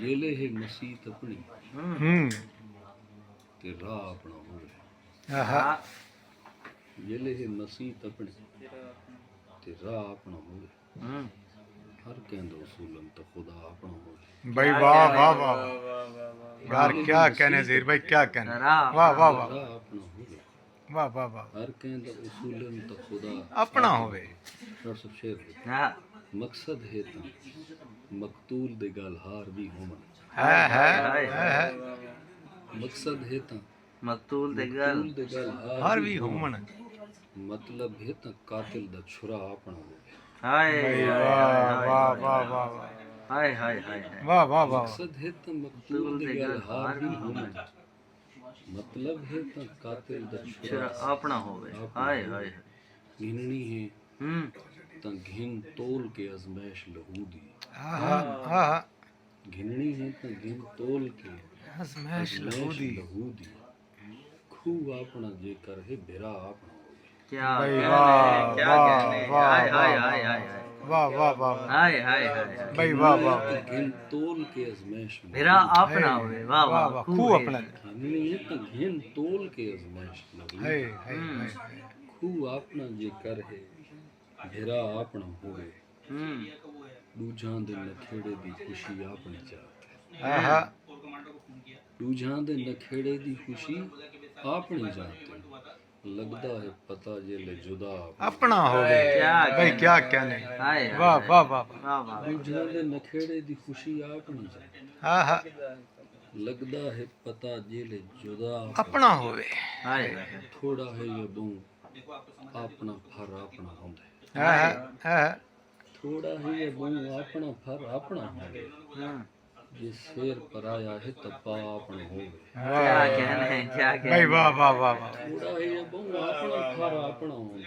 जेले है मसीत अपनी ते राह अपना होवे। जेले है मसीत अपनी ते राह अपना होवे। हर कहंदो उसूलन तो खुदा अपना होवे। भाई वाह वाह वाह यार, क्या कहने ज़हीर भाई, क्या कहने। वाह वाह वाह राह अपना होवे। वाह वाह वाह। हर कहंदो उसूलन तो खुदा अपना होवे। डॉक्टर साहब शेर मकसद है ता मकतूल दे गल हार भी होवन। है मकसद है ता मकतूल दे गल हार भी होमन। मतलब है ता कातिल दा छुरा अपना होवे। हाय वाह वाह वाह वाह हाय हाय हाय वाह वाह वाह। मकसद है ता मकतूल दे गल हार भी होवन। मतलब है ता कातिल दा छुरा अपना होवे। हाय हाय घिननी है ता घिन तोल के अजमैश लहू दी। घिननी है ता घिन तोल के अजमैश लहू दी। खूह अपना जेकर है बिरा अपना होवे। क्या भाई क्या वाह क्या वाह कहने। वाह हाय हाय वाह हाय हाय वाह वाह वाह हाय हाय हाय भाई वाह वाह घिन तोल के अजमैश मेरा अपना होवे। वाह वाह वाह वाह खूब खूब है। अपना घिननी है ता घिन तोल के अजमैश लहू है दी। खूह अपना जेकर है बिरा अपना होवे। दूजां दे नखेड़े दी खुशी अपनी जात। दूजां दे नखेड़े दी खुशी अपनी जात। लगदा है पता जेले जुदा अपना होवे। क्या भाई क्या कहने। हाय वाह वाह वाह वाह वाह दूजां दे नखेड़े दी खुशी अपनी जात। लगदा है पता जेले जुदा अपना होवे। हाय थोड़ा है ये बू अपना फर अपना होंदे। थोड़ा है ये बू अपना फर अपना होंदे। जे शेर पर आया है तपा अपना होवे। क्या कहने क्या भाई कहने। वाह वाह वाह वाह। थोड़ा है ये बू अपना फर अपना होंदे।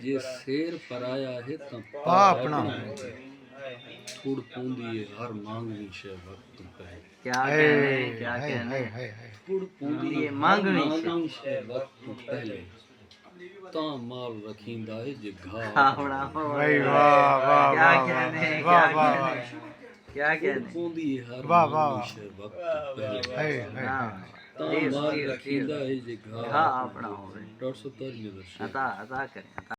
जे शेर पर आया है तपा अपना होवे। थोड़ पूंदी है हर मांगनी शे वक्त पहले। क्या कहने क्या कहने। थोड़ पूंदी है मांगनी शे वक्त पहले। ता माल रखींदा है जे घा अपना भाई वाह वाह क्या कहने वाह क्या वाह कहने क्या कहने। पूंदी है हर वाह वाह मांगनी शे वक्त पहले। ता धीर माल धीर रखींदा है जे घा हाँ अपना होवे। डॉक्टर साहब ताज नजर शेर। अता अता करें।